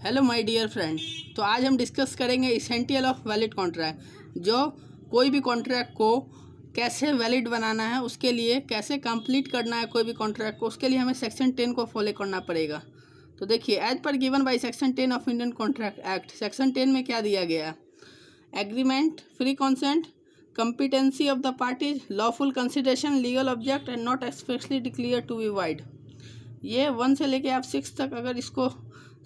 Hello my dear friend. तो आज हम डिस्कस करेंगे इसेंशियल ऑफ वैलिड कॉन्ट्रैक्ट, जो कोई भी कॉन्ट्रैक्ट को कैसे वैलिड बनाना है, उसके लिए कैसे कंप्लीट करना है कोई भी कॉन्ट्रैक्ट को, उसके लिए हमें सेक्शन 10 को फॉलो करना पड़ेगा। तो देखिए, as per given by section 10 of Indian Contract Act, section 10 में क्या दिया गया है? Agreement, free consent, competency of the parties, lawful consideration, legal object and not expressly declared to be void। ये 1 से लेके आप 6 तक अगर इसको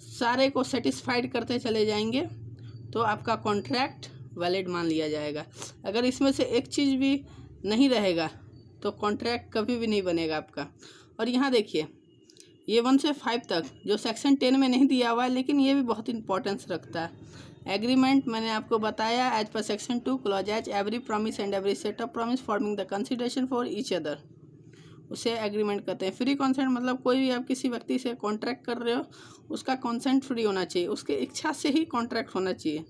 सारे को सेटिस्फाइड करते चले जाएंगे तो आपका कॉन्ट्रैक्ट वैलिड मान लिया जाएगा। अगर इसमें से एक चीज़ भी नहीं रहेगा तो कॉन्ट्रैक्ट कभी भी नहीं बनेगा आपका। और यहाँ देखिए, ये 1 से 5 तक जो सेक्शन 10 में नहीं दिया हुआ है, लेकिन ये भी बहुत इंपॉर्टेंस रखता है। एग्रीमेंट मैंने आपको बताया, as per section 2 clause as every promise and every set of promise forming the consideration for each other, उसे एग्रीमेंट कहते हैं। फ्री कॉन्सेंट मतलब कोई भी आप किसी व्यक्ति से कॉन्ट्रैक्ट कर रहे हो, उसका कॉन्सेंट फ्री होना चाहिए, उसके इच्छा से ही कॉन्ट्रैक्ट होना चाहिए।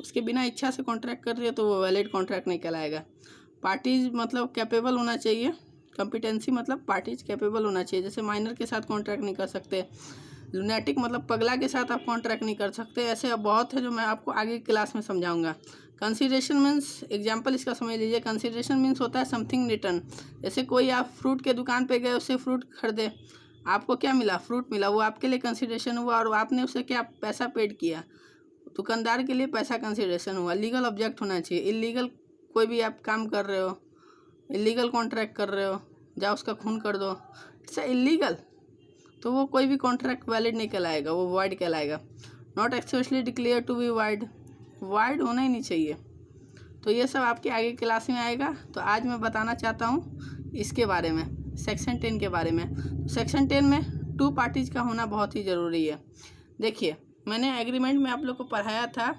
उसके बिना इच्छा से कॉन्ट्रैक्ट कर रहे हो तो वो वैलिड कॉन्ट्रैक्ट नहीं कहलाएगा। पार्टीज मतलब कैपेबल होना चाहिए। कॉम्पिटेंसी मतलब पार्टीज कैपेबल होना चाहिए, जैसे माइनर के साथ कॉन्ट्रैक्ट नहीं कर सकते। लुनेटिक मतलब पगला के साथ आप कॉन्ट्रैक्ट नहीं कर सकते। ऐसे अब बहुत है जो मैं आपको आगे क्लास में समझाऊंगा। कंसीडरेशन मीन्स, एग्जांपल इसका समझ लीजिए। कंसीडरेशन मीन्स होता है समथिंग रिटर्न। जैसे कोई आप फ्रूट के दुकान पे गए, उससे फ्रूट खरीदे, आपको क्या मिला? फ्रूट मिला, वो आपके लिए कंसीडरेशन हुआ और आपने उसे क्या पैसा पेड किया, दुकानदार के लिए पैसा कंसीडरेशन हुआ। लीगल ऑब्जेक्ट होना चाहिए। इलीगल कोई भी आप काम कर रहे हो, इलीगल कॉन्ट्रैक्ट कर रहे हो, जाओ उसका खून कर दो, इट्स इलीगल, तो वो कोई भी कॉन्ट्रैक्ट वैलिड नहीं कहलाएगा, वो वॉइड कहलाएगा। Not expressly declare to be void, void होना ही नहीं चाहिए। तो ये सब आपके आगे क्लास में आएगा। तो आज मैं बताना चाहता हूँ इसके बारे में, सेक्शन 10 के बारे में। सेक्शन 10 में 2 पार्टीज का होना बहुत ही ज़रूरी है। देखिए, मैंने एग्रीमेंट में आप लोग को पढ़ाया था,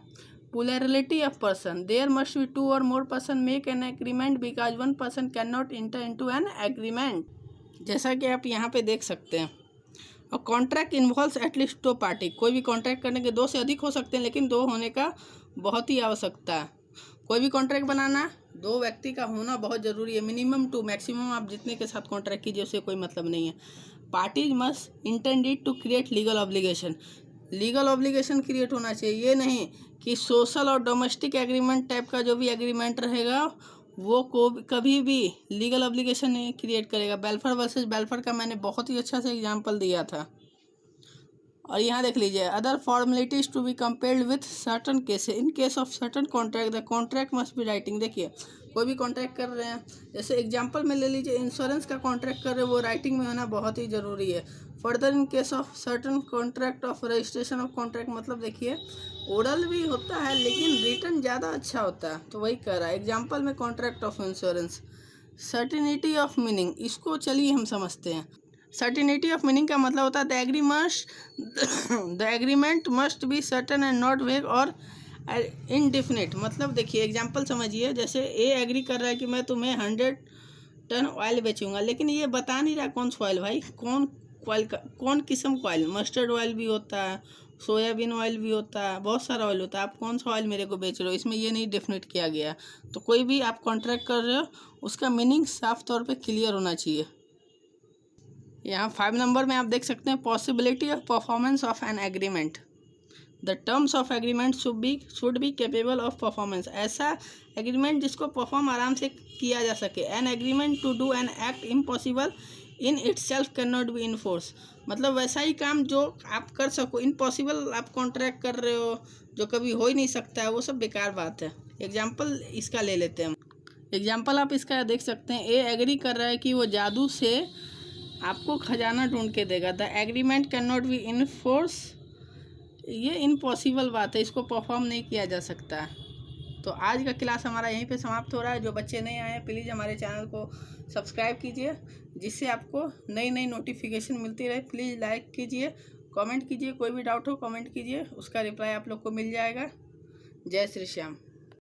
plurality of person, there must be 2 or more person make an agreement because one person cannot enter into an agreement, जैसा कि आप यहाँ पे देख सकते हैं। और कॉन्ट्रैक्ट इन्वॉल्व्स एटलीस्ट 2 पार्टी, कोई भी कॉन्ट्रैक्ट करने के 2 से अधिक हो सकते हैं, लेकिन 2 होने का बहुत ही आवश्यकता है। कोई भी कॉन्ट्रैक्ट बनाना 2 व्यक्ति का होना बहुत ज़रूरी है। मिनिमम 2, मैक्सिमम आप जितने के साथ कॉन्ट्रैक्ट कीजिए उससे कोई मतलब नहीं है। Parties must intended to create legal obligation, legal obligation create होना चाहिए। ये नहीं कि सोशल और डोमेस्टिक एग्रीमेंट टाइप का जो भी एग्रीमेंट रहेगा वो को कभी भी लीगल ऑब्लिगेशन नहीं क्रिएट करेगा। बेल्फर वर्सेस बेल्फर का मैंने बहुत ही अच्छा से एग्जांपल दिया था। और यहाँ देख लीजिए, other formalities to be compared with certain cases, in case of certain contract the contract must be writing. देखिए, कोई भी कॉन्ट्रैक्ट कर रहे हैं, जैसे एग्जांपल में ले लीजिए, इंश्योरेंस का कॉन्ट्रैक्ट कर रहे हैं, वो राइटिंग में होना बहुत ही ज़रूरी है। Further in case of certain contract of registration of contract, मतलब देखिए ओरल भी होता है लेकिन रिटर्न ज़्यादा अच्छा होता है, तो वही कर रहा है। एग्जाम्पल में contract of insurance. Certainty of meaning, इसको चलिए हम समझते हैं। सर्टिनिटी ऑफ मीनिंग का मतलब होता है the agreement must be certain and not वेग और इनडिफिनिट। मतलब देखिए, एग्जांपल समझिए, जैसे ए एग्री कर रहा है कि मैं तुम्हें 100 टन ऑयल बेचूंगा, लेकिन ये बता नहीं रहा कौन सा ऑयल, भाई कौन ऑयल का, कौन किस्म का ऑयल। मस्टर्ड ऑयल भी होता है, सोयाबीन ऑयल भी होता है, बहुत सारा ऑयल होता है। आप कौन सा ऑयल मेरे को बेच रहे हो, इसमें ये नहीं डेफिनेट किया गया। तो कोई भी आप कॉन्ट्रैक्ट कर रहे हो, उसका मीनिंग साफ तौर पर क्लियर होना चाहिए। यहाँ 5 नंबर में आप देख सकते हैं, possibility of performance of an agreement. The terms of agreement should be capable of performance. ऐसा एग्रीमेंट जिसको परफॉर्म आराम से किया जा सके। An agreement to do an act impossible in itself can not be enforce, मतलब वैसा ही काम जो आप कर सको। इम्पॉसिबल आप कॉन्ट्रैक्ट कर रहे हो जो कभी हो ही नहीं सकता है, वो सब बेकार बात है। एग्जाम्पल इसका ले लेते हैं हम। एग्जाम्पल आप इसका देख सकते हैं, ए एग्री कर रहा है कि वो जादू से आपको खजाना ढूंढ के देगा। The agreement can not be enforce, ये इम्पॉसिबल बात है, इसको परफॉर्म नहीं किया जा सकता। तो आज का क्लास हमारा यहीं पे समाप्त हो रहा है। जो बच्चे नए आए हैं, प्लीज़ हमारे चैनल को सब्सक्राइब कीजिए, जिससे आपको नई नई नोटिफिकेशन मिलती रहे। प्लीज़ लाइक कीजिए, कमेंट कीजिए, कोई भी डाउट हो कमेंट कीजिए, उसका रिप्लाई आप लोग को मिल जाएगा। जय श्री श्याम।